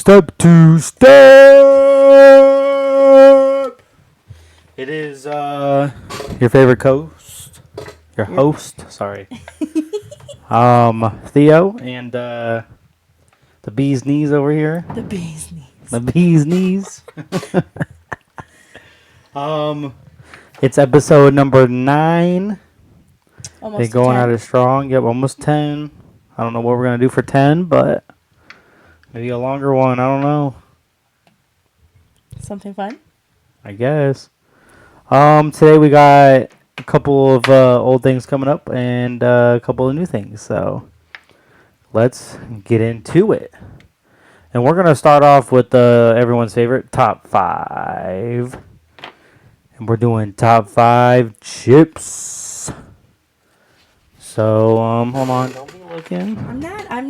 Step to step. It is your favorite host. Sorry, Theo and the bee's knees over here. The bee's knees. The bee's knees. It's episode number 9. Almost They're going 10. at it strong. Yep, almost 10. I don't know what we're gonna do for 10, but maybe a longer one. I don't know. Something fun? I guess. Today we got a couple of old things coming up and a couple of new things. So let's get into it. And we're gonna start off with everyone's favorite top 5. And we're doing top 5 chips. So hold on, don't be looking. I'm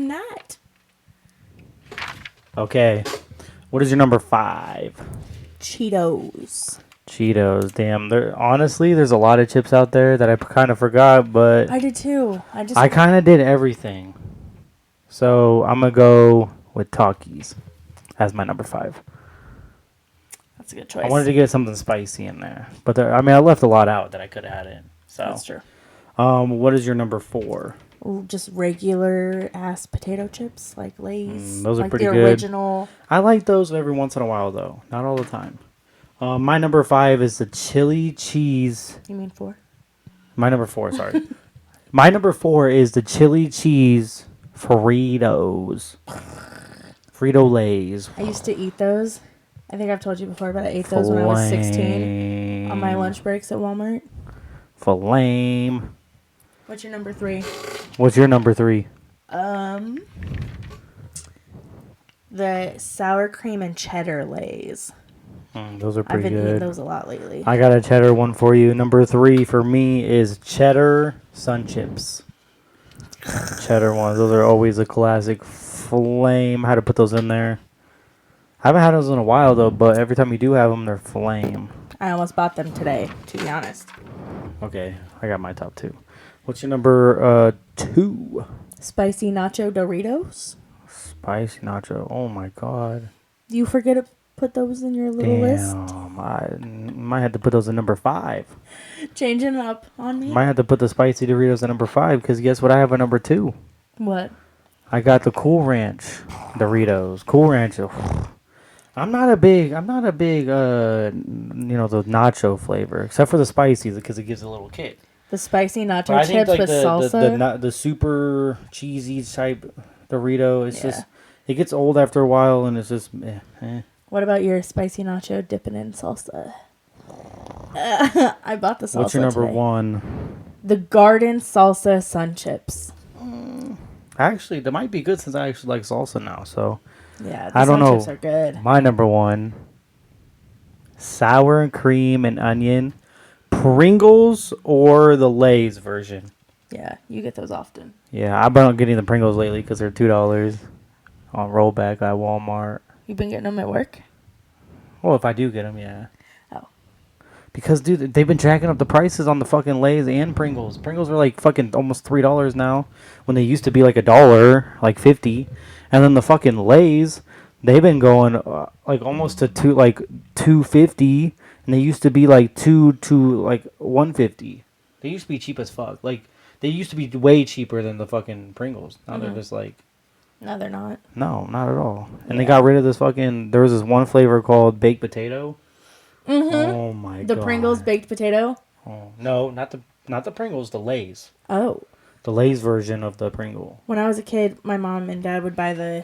not. Okay. What is your number 5? Cheetos. Cheetos. Damn. Honestly, there's a lot of chips out there that I kind of forgot, but I did too. I kind of did everything. So I'm going to go with Takis as my number 5. That's a good choice. I wanted to get something spicy in there. But I left a lot out that I could have had in. So That's true. What is your number 4? Just regular ass potato chips like Lay's. Those are like pretty the good. Original. I like those every once in a while, though. Not all the time. My number 5 is the chili cheese. You mean 4? My number 4, sorry. My number 4 is the chili cheese Fritos. Frito-Lays. I used to eat those. I think I've told you before, but I ate those when I was 16 on my lunch breaks at Walmart. Flame. What's your number 3? What's your number 3? The sour cream and cheddar Lay's. Those are I've pretty been good. eating those a lot lately. I got a cheddar one for you. Number 3 for me is cheddar sun chips. Cheddar ones. Those are always a classic. Flame. I had to put those in there. I haven't had those in a while, though, but every time you do have them, they're flame. I almost bought them today, to be honest. Okay, I got my top 2. What's your number 2? Spicy nacho Doritos. Spicy nacho. Oh my god. Do you forget to put those in your little list? I might have to put those in number 5. Changing up on me? Might have to put the spicy Doritos in number 5 because guess what I have at number 2? What? I got the Cool Ranch Doritos. Cool Ranch. I'm not a big, the nacho flavor, except for the spicy because it gives a little kick. The spicy nacho chips with salsa? The super cheesy type Dorito, it's just, it gets old after a while and it's just, What about your spicy nacho dipping in salsa? I bought the salsa What's your number today. 1? The Garden Salsa Sun Chips. Actually, that might be good since I actually like salsa now, so. Yeah, the I don't sun know. chips are good. My number 1, sour cream and onion, Pringles or the Lay's version. Yeah, you get those often. Yeah, I've been getting the Pringles lately because they're $2 on rollback at Walmart. You've been getting them at work? Well, if I do get them, yeah. Oh. Because, dude, they've been jacking up the prices on the fucking Lay's and Pringles. Pringles are like fucking almost $3 now when they used to be like $1, like 50. And then the fucking Lay's, they've been going like almost to $2.50, and they used to be like $1.50. They used to be cheap as fuck. Like they used to be way cheaper than the fucking Pringles. Now they're just like. No, they're not. No, not at all. And they got rid of this fucking. There was this one flavor called baked potato. Oh my god. The Pringles baked potato? Oh no, not the Pringles. The Lay's. Oh. The Lay's version of the Pringle. When I was a kid, my mom and dad would buy the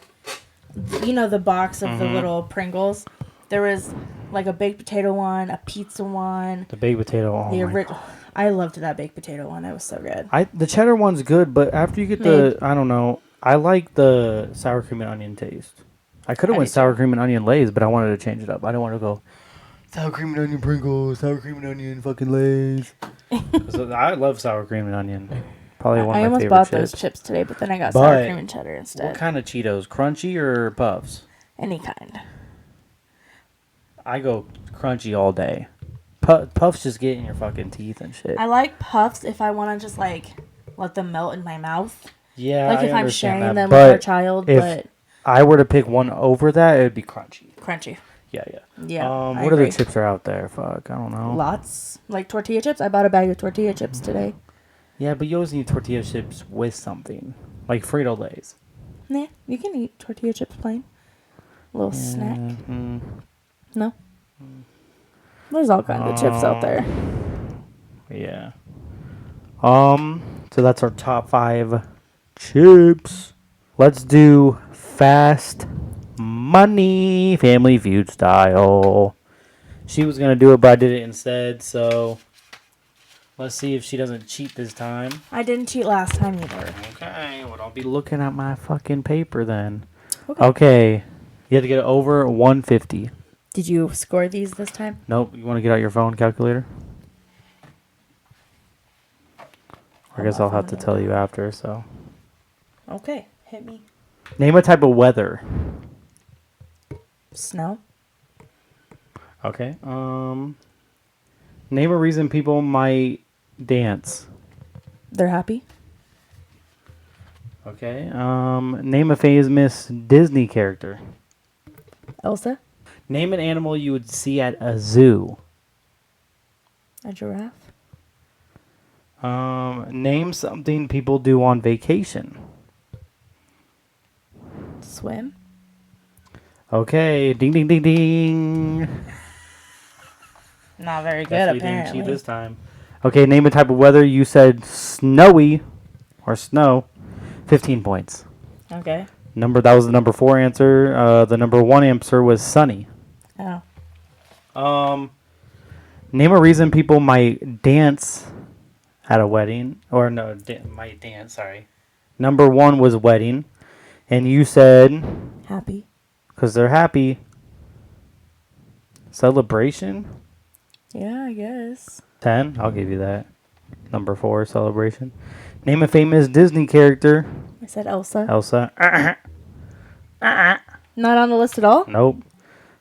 box of the little Pringles. There was like a baked potato one, a pizza one. The baked potato. Oh my god. I loved that baked potato one. That was so good. The cheddar one's good, but after you get I don't know. I like the sour cream and onion taste. I could have went sour cream and onion Lay's, but I wanted to change it up. I didn't want to go sour cream and onion Pringles, sour cream and onion fucking Lay's. I love sour cream and onion. Probably one of my favorite chips. I almost bought those chips today, but then I got sour cream and cheddar instead. What kind of Cheetos? Crunchy or Puffs? Any kind. I go crunchy all day. Puffs just get in your fucking teeth and shit. I like Puffs if I want to just like let them melt in my mouth. Yeah, like if I I'm sharing that. them But with our child, but I were to pick one over that, it would be crunchy. Crunchy. Yeah, yeah. Yeah, I what other agree. chips are out there? Fuck, I don't know. Lots. Like tortilla chips. I bought a bag of tortilla chips today. Yeah, but you always need tortilla chips with something. Like Frito Lays. Nah, you can eat tortilla chips plain. A little snack. Mm-hmm. No. There's all kinds of chips out there. Yeah. So that's our top 5 chips. Let's do Fast Money, Family Feud style. She was gonna do it, but I did it instead. So let's see if she doesn't cheat this time. I didn't cheat last time either. Okay, well, don't be looking at my fucking paper then. Okay. Okay, you have to get it over 150. Did you score these this time? Nope. You want to get out your phone calculator? I guess I'll have to tell you after. So, Okay, hit me. name a type of weather. Snow. Okay. Name a reason people might dance. They're happy. Okay. Name a famous Disney character. Elsa. Name an animal you would see at a zoo. A giraffe. Name something people do on vacation. Swim. Okay. Ding, ding, ding, ding. Not very good, Guess we apparently. didn't cheat this time. Okay. Name a type of weather. You said snowy or snow. 15 points. Okay. That was the number 4 answer. The number 1 answer was sunny. Oh. Name a reason people might dance at a wedding, or no, might dance. Sorry. Number 1 was wedding, and you said Happy. because they're happy. Celebration. Yeah, I guess. 10. I'll give you that. Number 4, celebration. Name a famous Disney character. I said Elsa. Elsa. Not on the list at all? Nope.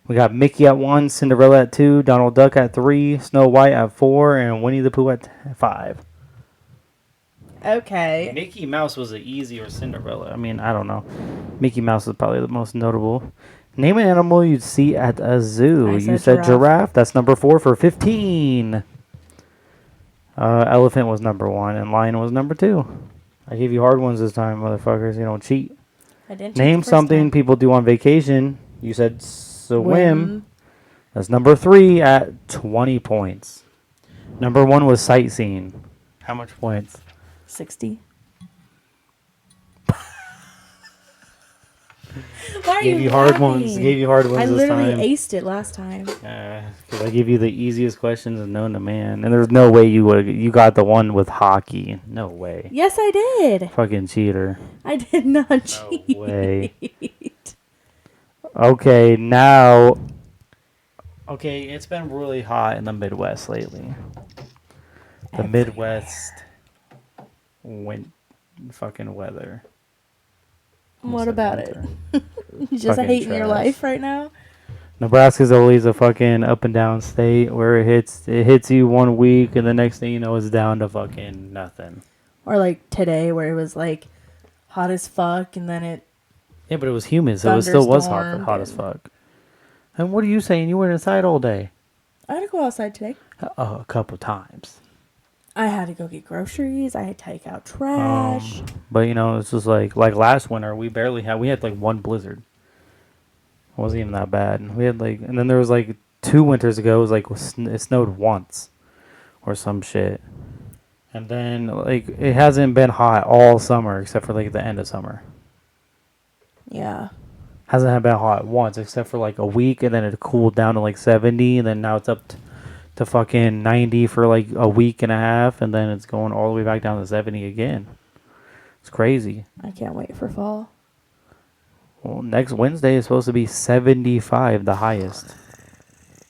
We got Mickey at 1, Cinderella at 2, Donald Duck at 3, Snow White at 4, and Winnie the Pooh at 5. Okay. Mickey Mouse was an easier Cinderella. I mean, I don't know. Mickey Mouse is probably the most notable. Name an animal you'd see at a zoo. You said giraffe. That's number 4 for 15. Elephant was number 1, and lion was number 2. I gave you hard ones this time, motherfuckers. You don't cheat. I didn't. Name something people do on vacation. You said swim. That's number 3 at 20 points. Number 1 was sightseeing. How much points? 60. Why are Gave you you hard laughing? ones. Gave you hard ones I this literally time. aced it last time. Because I give you the easiest questions known to man, and there's no way you got the one with hockey. No way. Yes, I did. Fucking cheater. I did not cheat. No way. Okay, now. Okay, it's been really hot in the Midwest lately. The Midwest fucking weather. What about it? Winter. You just Fucking hating your trash. life right now? Nebraska's always a fucking up and down state where it hits you 1 week and the next thing you know it's down to fucking nothing. Or like today where it was like hot as fuck and then it... Yeah, but it was humid, so it still was hot as and- fuck. And what are you saying? You were inside all day. I had to go outside today. A couple times. I had to go get groceries. I had to take out trash. But you know, it's just like last winter, we had like 1 blizzard. It wasn't even that bad. We had and then there was like 2 winters ago, it was like it snowed once or some shit. And then like it hasn't been hot all summer except for like the end of summer. Yeah. Hasn't been hot once except for like a week, and then it cooled down to like 70, and then now it's up to fucking 90 for like a week and a half, and then it's going all the way back down to 70 again. It's crazy. I can't wait for fall. Well, next Wednesday is supposed to be 75, the highest.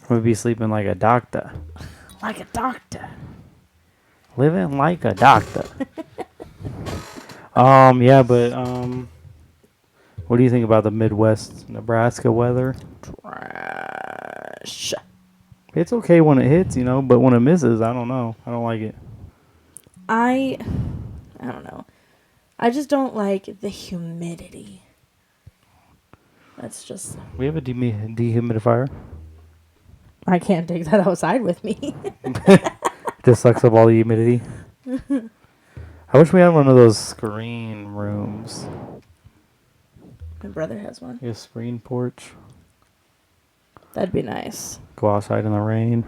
We'll be sleeping like a doctor. Like a doctor. Living like a doctor. Yeah, but what do you think about the Midwest Nebraska weather? Trash. It's okay when it hits, but when it misses, I don't know. I don't like it. I don't know. I just don't like the humidity. That's just. We have a dehumidifier. I can't take that outside with me. Just sucks up all the humidity. I wish we had one of those screen rooms. My brother has one. A screen porch. That'd be nice. Go outside in the rain.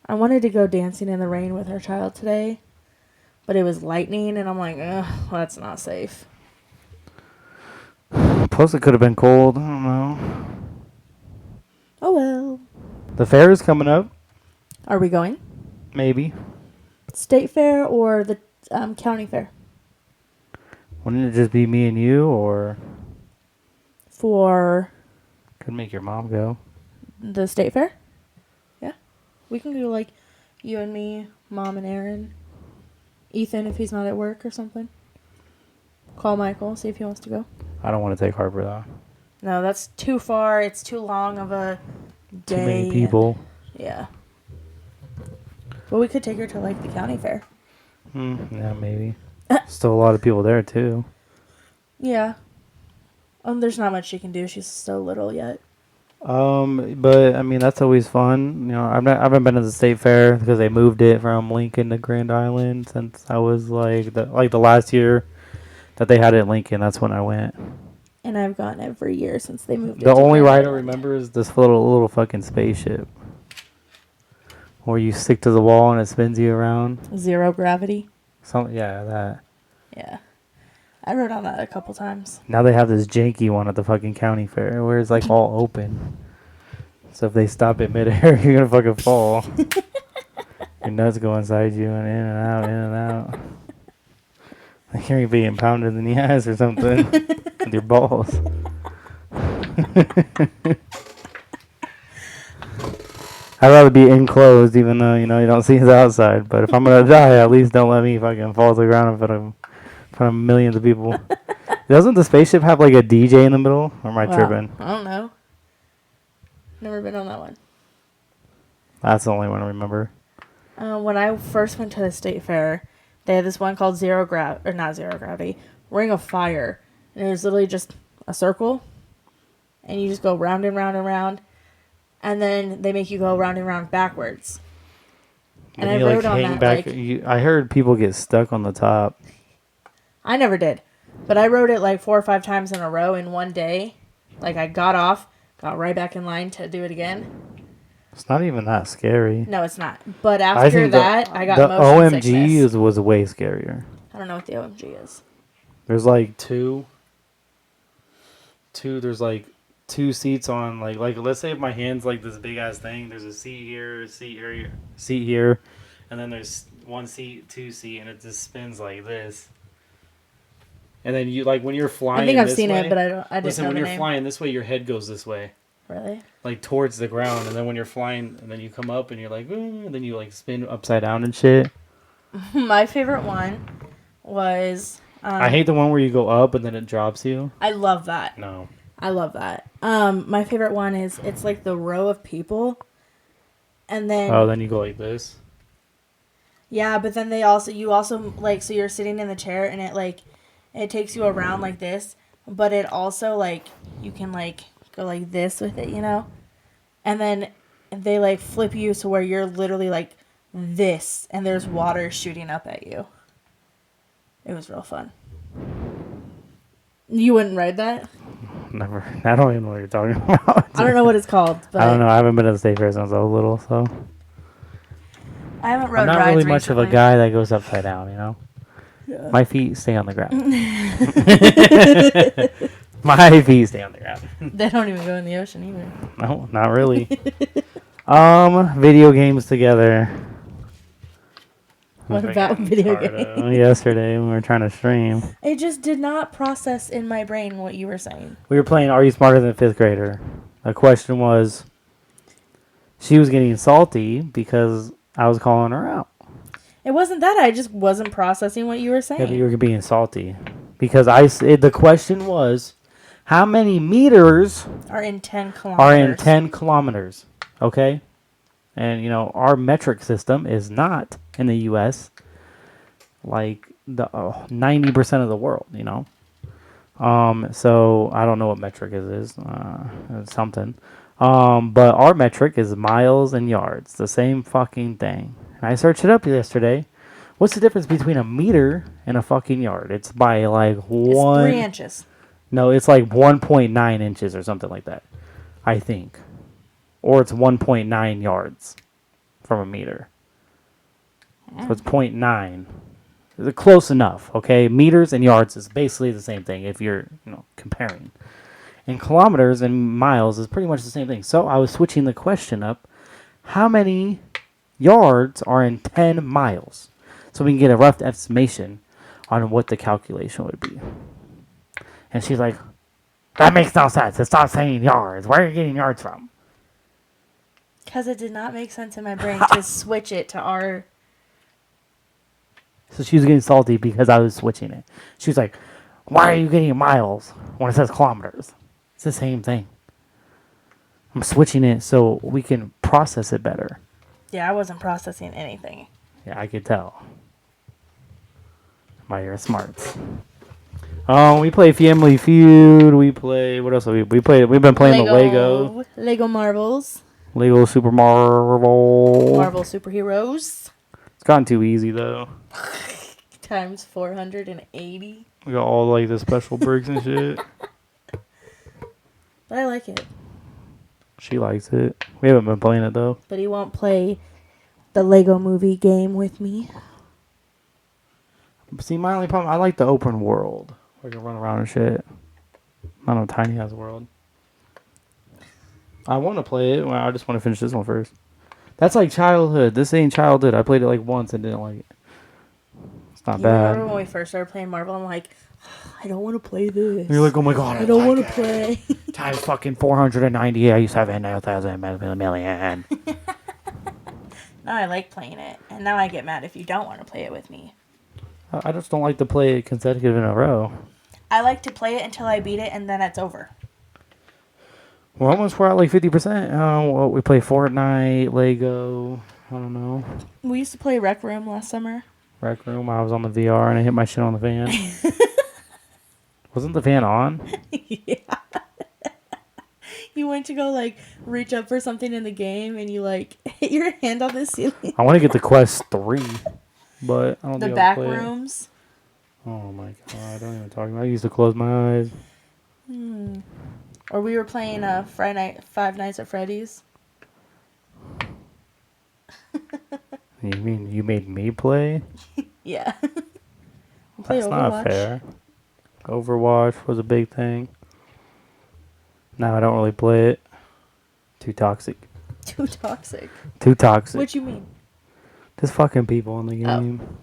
I wanted to go dancing in the rain with our child today, but it was lightning, and I'm like, ugh, that's not safe. Plus, it could have been cold. I don't know. Oh well. The fair is coming up. Are we going? Maybe. State fair or the county fair? Wouldn't it just be me and you, or For could make your mom go? the state fair? Yeah. We can go like you and me, Mom and Aaron. Ethan if he's not at work or something. Call Michael, see if he wants to go. I don't want to take Harper though. No, that's too far. It's too long of a day. Too many people. Yeah. But we could take her to like the county fair. Yeah, maybe. Still a lot of people there too. Yeah. There's not much she can do. She's still little yet. But I mean that's always fun. You know, I haven't been to the state fair because they moved it from Lincoln to Grand Island since I was like the last year that they had it in Lincoln. That's when I went. And I've gone every year since they moved it. The to only Grand ride I Island. remember is this little fucking spaceship where you stick to the wall and it spins you around. Zero gravity. That. Yeah. I rode on that a couple times. Now they have this janky one at the fucking county fair where it's like all open. So if they stop it midair, you're gonna fucking fall. Your nuts go inside you and in and out, in and out. Like you're being pounded in the ass or something with your balls. I'd rather be enclosed, even though you don't see the outside. But if I'm gonna die, at least don't let me fucking fall to the ground in front of millions of people. Doesn't the spaceship have like a DJ in the middle? Or am I tripping? I don't know. Never been on that one. That's the only one I remember. When I first went to the state fair, they had this one called not zero gravity, Ring of Fire, and it was literally just a circle, and you just go round and round and round, and then they make you go round and round backwards. And I rode on that. Back, I heard people get stuck on the top. I never did, but I rode it like 4 or 5 times in a row in one day. Like I got off, got right back in line to do it again. It's not even that scary. No, it's not. But after that, I got motion sickness. was way scarier. I don't know what the OMG is. There's like two. There's like 2 seats on like let's say if my hand's like this big ass thing. There's a seat here, seat here, and then there's 1 seat, 2 seat, and it just spins like this. And then you like when you're flying. I think I've this seen way, it, but I didn't listen, know when the you're name. flying this way, your head goes this way. Really? Like towards the ground, and then when you're flying, and then you come up, and you're like, ooh, and then you like spin upside down and shit. My favorite one was. I hate the one where you go up and then it drops you. I love that. No. I love that. My favorite one is it's like the row of people, and then. Oh, then you go like this. Yeah, but then you also like so you're sitting in the chair and it takes you around like this, but it also like you can like go like this with it, and then they like flip you to where you're literally like this, and there's water shooting up at you. It was real fun. You wouldn't ride that? Never. I don't even know what you're talking about. I don't know what it's called. But I don't know. I haven't been to the state fair since I was little, so. I haven't rode I'm not rides really much of a recently. guy that goes upside down, Yeah. My feet stay on the ground. My feet stay on the ground. They don't even go in the ocean either. No, not really. Video games together. What about video games? Yesterday when we were trying to stream. It just did not process in my brain what you were saying. We were playing Are You Smarter Than a 5th Grader? The question was, she was getting salty because I was calling her out. It wasn't that. I just wasn't processing what you were saying. Yeah, but you were being salty. Because the question was, how many meters Are in 10 kilometers. are in 10 kilometers? Okay? And, our metric system is not in the U.S. like the 90% of the world, So I don't know what metric it is. It's something. But our metric is miles and yards. The same fucking thing. And I searched it up yesterday. What's the difference between a meter and a fucking yard? It's by like It's 3 one. inches. No, it's like 1.9 inches or something like that. I think. Or it's 1.9 yards from a meter. So it's 0.9. It's close enough, okay? Meters and yards is basically the same thing if you're, comparing. And kilometers and miles is pretty much the same thing. So I was switching the question up. How many yards are in 10 miles? So we can get a rough estimation on what the calculation would be. And she's like, that makes no sense. It's not saying yards. Where are you getting yards from? Because it did not make sense in my brain to switch it to our... So she was getting salty because I was switching it. She was like, why are you getting miles when it says kilometers? It's the same thing. I'm switching it so we can process it better. Yeah, I wasn't processing anything. Yeah, I could tell. By your smarts. We play Family Feud. We play, what else have we played? We've been playing the Lego. Lego Marbles. Lego Super Marvel. Marvel Superheroes. It's gotten too easy though. Times 480. We got all like the special bricks and shit. But I like it. She likes it. We haven't been playing it though. But he won't play the Lego movie game with me. See, my only problem, I like the open world. Where you can run around and shit. Not a tiny ass world. I want to play it. Well, I just want to finish this one first. That's like childhood. This ain't childhood. I played it like once and didn't like it. It's not bad. Remember when we first started playing Marvel? I'm like, I don't want to play this. And you're like, oh my god, I don't want to play. Times fucking 490. I used to have 1,000 million. Now I like playing it, and now I get mad if you don't want to play it with me. I just don't like to play it consecutive in a row. I like to play it until I beat it, and then it's over. We're almost at like 50%. Well, we play Fortnite, Lego. I don't know. We used to play Rec Room last summer. Rec Room. I was on the VR and I hit my shit on the van. Wasn't the fan on? Yeah. You went to go like reach up for something in the game, and you like hit your hand on the ceiling. I want to get the Quest 3, but I don't The think back I'll play rooms. It. Oh my god! Don't even talk about it. I used to close my eyes. Or we were playing Five Nights at Freddy's. You mean you made me play? Yeah. Play That's Overwatch. not fair. Overwatch was a big thing. Now I don't really play it. Too toxic. Too toxic. Too toxic. What you mean? Just fucking people in the game.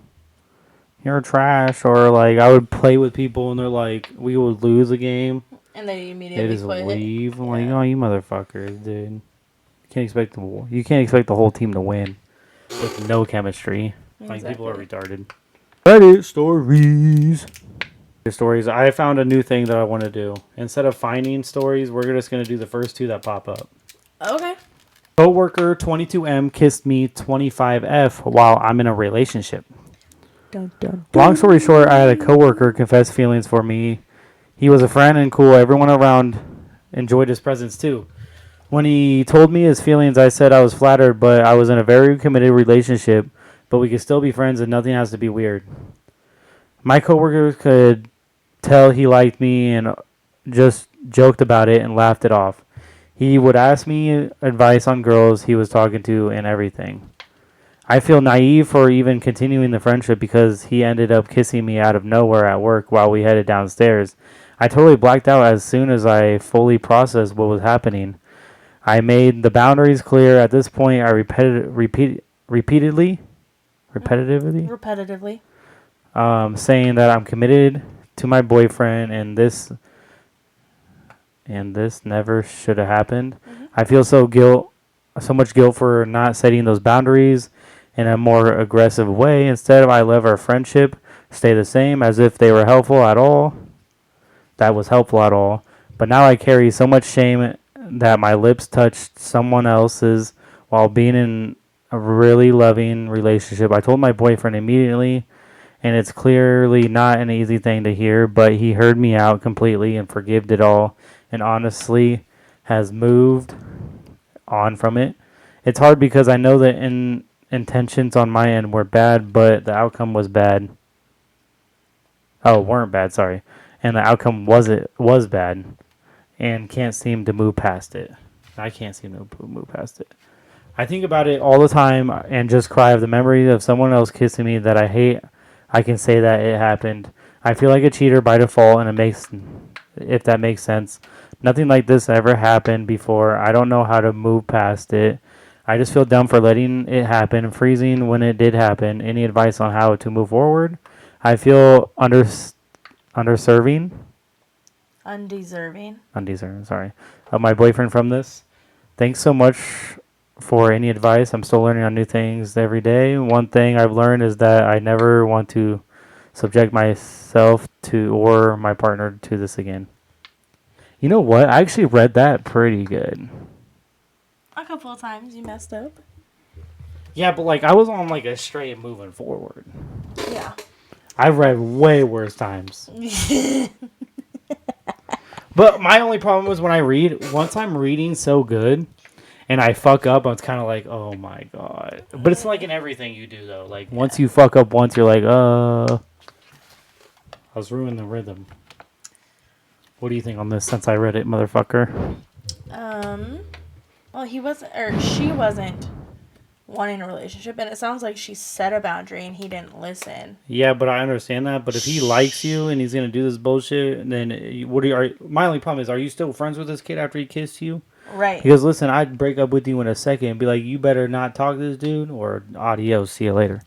You're trash. Or like I would play with people and they're like, we would lose a game. And then you immediately They just quit. leave. I'm like, Yeah. oh, you motherfuckers, dude. You can't expect the whole team to win with no chemistry. Like people are retarded. Reddit stories. Stories. I found a new thing that I want to do. Instead of finding stories, we're just gonna do the first two that pop up. Okay. Coworker 22M kissed me 25F while I'm in a relationship. Dun, dun, dun. Long story short, I had a coworker confess feelings for me. He was a friend and cool. Everyone around enjoyed his presence too. When he told me his feelings, I said I was flattered, but I was in a very committed relationship, but we could still be friends and nothing has to be weird. My coworker could tell he liked me and just joked about it and laughed it off. He would ask me advice on girls he was talking to and everything. I feel naive for even continuing the friendship because he ended up kissing me out of nowhere at work while we headed downstairs. I totally blacked out as soon as I fully processed what was happening. I made the boundaries clear. At this point, I repetitively, saying that I'm committed to my boyfriend and this never should have happened. I feel so much guilt for not setting those boundaries in a more aggressive way. Instead, I let our friendship stay the same as if they were helpful at all. That was helpful at all. But now I carry so much shame that my lips touched someone else's while being in a really loving relationship. I told my boyfriend immediately, and it's clearly not an easy thing to hear, but he heard me out completely and forgave it all, and honestly has moved on from it. It's hard because I know that intentions on my end were bad, but the outcome was bad. Oh, weren't bad, sorry. And the outcome was bad, and can't seem to move past it. I can't seem to move past it. I think about it all the time and just cry of the memory of someone else kissing me that I hate. I can say that it happened. I feel like a cheater by default, and if that makes sense. Nothing like this ever happened before. I don't know how to move past it. I just feel dumb for letting it happen, freezing when it did happen. Any advice on how to move forward? I feel underserving, undeserving, sorry, of my boyfriend from this. Thanks so much for any advice. I'm still learning on new things every day. One thing I've learned is that I never want to subject myself to or my partner to this again. You know what? I actually read that pretty good. A couple of times you messed up. Yeah, but like I was on like a straight moving forward. Yeah. I've read way worse times. But my only problem is when I read, once I'm reading so good and I fuck up, it's kind of like, oh my God. But it's like in everything you do, though. Like, once you fuck up once, you're like, I was ruining the rhythm. What do you think on this since I read it, motherfucker? Well, he wasn't, or she wasn't wanting a relationship, and it sounds like she set a boundary and he didn't listen. Yeah, but I understand that. But if he likes you and he's going to do this bullshit, then my only problem is, are you still friends with this kid after he kissed you? Right. Because listen, I'd break up with you in a second and be like, you better not talk to this dude or adios, see you later.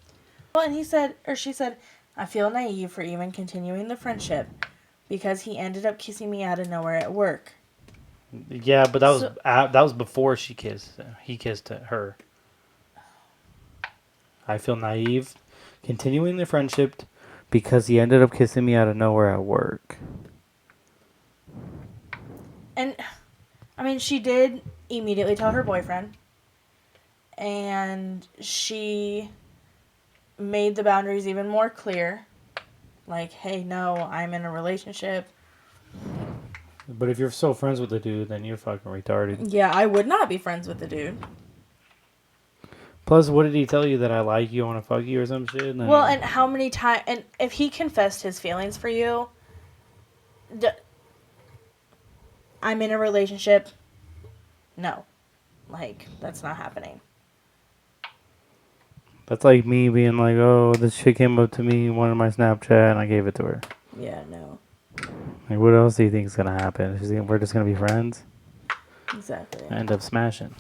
Well, and he said, or she said, I feel naive for even continuing the friendship because he ended up kissing me out of nowhere at work. Yeah, but that was before she kissed. He kissed her. I feel naive continuing the friendship because he ended up kissing me out of nowhere at work. And, I mean, she did immediately tell her boyfriend. And she made the boundaries even more clear. Like, hey, no, I'm in a relationship. But if you're still friends with the dude, then you're fucking retarded. Yeah, I would not be friends with the dude. Plus, what did he tell you? That I like you, I want to fuck you or some shit? Well, and how many times... And if he confessed his feelings for you... I'm in a relationship. No. Like, that's not happening. That's like me being like, oh, this chick came up to me, wanted my Snapchat, and I gave it to her. Yeah, no. Like, what else do you think is going to happen? We're just going to be friends? Exactly. I end up smashing.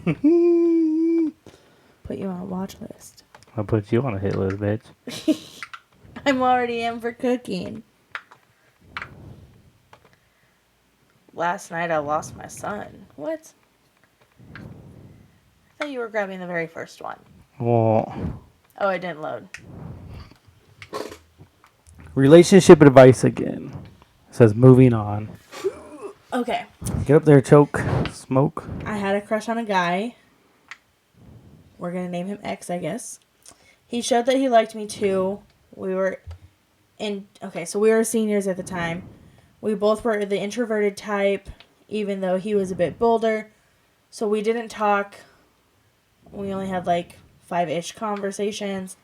Put you on a watch list. I'll put you on a hit list, bitch. I'm already in for cooking. Last night I lost my son. What? I thought you were grabbing the very first one. Well, Oh, it didn't load. relationship advice again. It says moving on. Okay. Get up there, choke, smoke. I had a crush on a guy. We're going to name him X, I guess. He showed that he liked me too. We were seniors at the time. We both were the introverted type, even though he was a bit bolder. So we didn't talk. We only had like 5-ish conversations.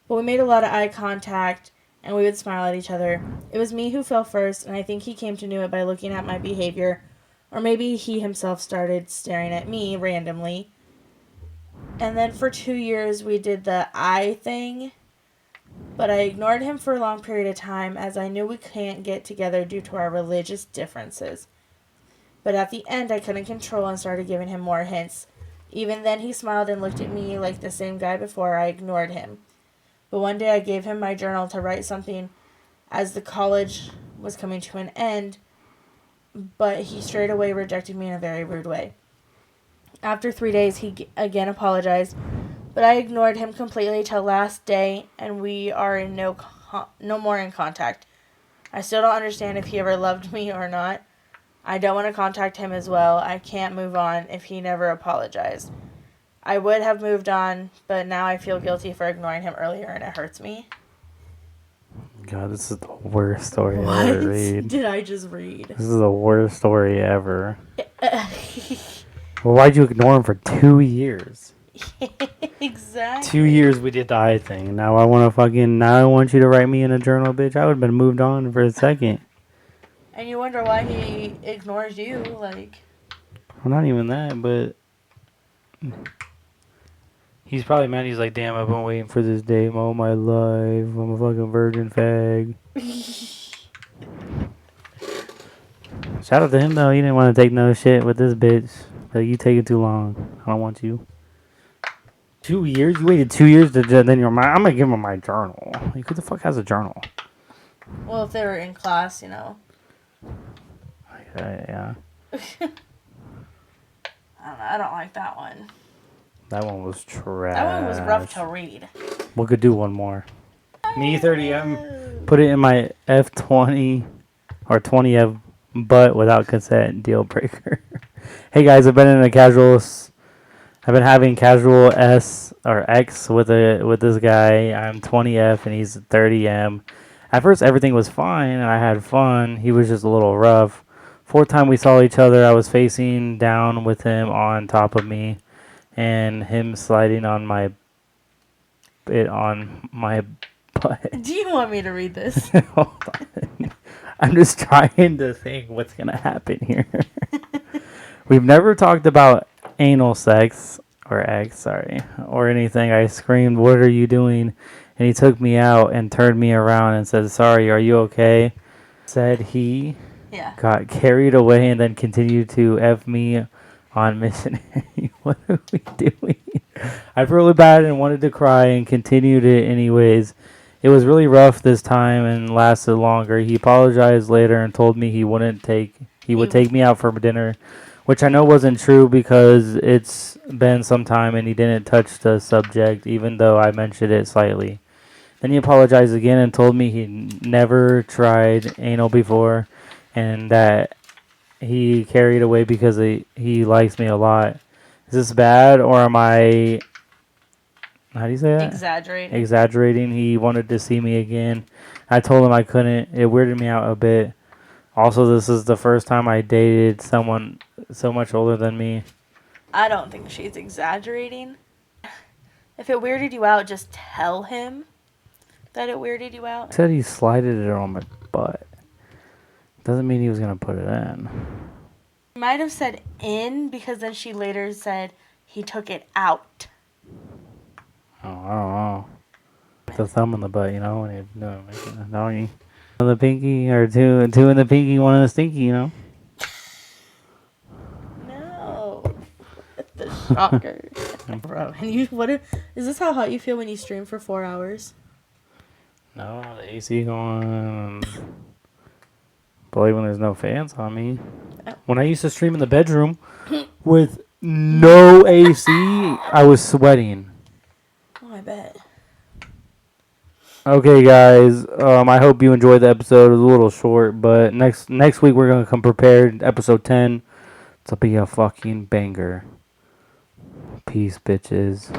But we made a lot of eye contact, and we would smile at each other. It was me who fell first, and I think he came to know it by looking at my behavior. Or maybe he himself started staring at me randomly. And then for 2 years, we did the eye thing. But I ignored him for a long period of time as I knew we can't get together due to our religious differences. But at the end, I couldn't control and started giving him more hints. Even then, he smiled and looked at me like the same guy before. I ignored him. But one day, I gave him my journal to write something as the college was coming to an end. But he straight away rejected me in a very rude way. After 3 days, he again apologized. But I ignored him completely till last day, and we are in no more in contact. I still don't understand if he ever loved me or not. I don't want to contact him as well. I can't move on if he never apologized. I would have moved on, but now I feel guilty for ignoring him earlier, and it hurts me. God, this is the worst story What I ever read. did I just read? This is the worst story ever. Well, why'd you ignore him for 2 years? Exactly. 2 years we did the eye thing. Now I want you to write me in a journal, bitch. I would have been moved on for a second. And you wonder why he ignores you, like. Well, not even that, but he's probably mad. He's like, damn, I've been waiting for this day all my life. I'm a fucking virgin fag. Shout out to him, though. He didn't want to take no shit with this bitch. Like, you taking too long. I don't want you. 2 years? You waited 2 years to then you're my. I'm going to give him my journal. Like, who the fuck has a journal? Well, if they were in class, you know. Yeah. I don't know. I don't like that one. That one was trash. That one was rough to read. We could do one more. Me 30M. Put it in my F20 or 20F butt without consent deal breaker. Hey guys, I've been having casual S or X with this guy. I'm 20F and he's 30M. At first everything was fine and I had fun. He was just a little rough. Fourth time we saw each other, I was facing down with him on top of me and him sliding on my butt. Do you want me to read this? Hold on. I'm just trying to think what's going to happen here. We've never talked about anal sex or or anything. I screamed, "What are you doing?" And he took me out and turned me around and said, "Sorry, are you okay?" Said he got carried away and then continued to F me on missionary. What are we doing? I felt really bad and wanted to cry and continued it anyways. It was really rough this time and lasted longer. He apologized later and told me he would take me out for dinner, which I know wasn't true because it's been some time and he didn't touch the subject even though I mentioned it slightly. Then he apologized again and told me he never tried anal before and that he carried away because he likes me a lot. Is this bad or am I... How do you say that? Exaggerating. He wanted to see me again. I told him I couldn't. It weirded me out a bit. Also, this is the first time I dated someone so much older than me. I don't think she's exaggerating. If it weirded you out, just tell him that it weirded you out. He said he slided it on my butt. Doesn't mean he was going to put it in. He might have said in because then she later said he took it out. Oh, I don't know. The thumb in the butt, you know, when you're doing a doggy. The pinky, or two in the pinky, one in the stinky, you know? No. The shocker. Bro, and is this how hot you feel when you stream for 4 hours? No, the AC going. Probably when there's no fans on me. Oh. When I used to stream in the bedroom with no AC, I was sweating. Oh, I bet. Okay, guys. I hope you enjoyed the episode. It was a little short, but next week we're gonna come prepared. Episode 10. It's gonna be a fucking banger. Peace, bitches.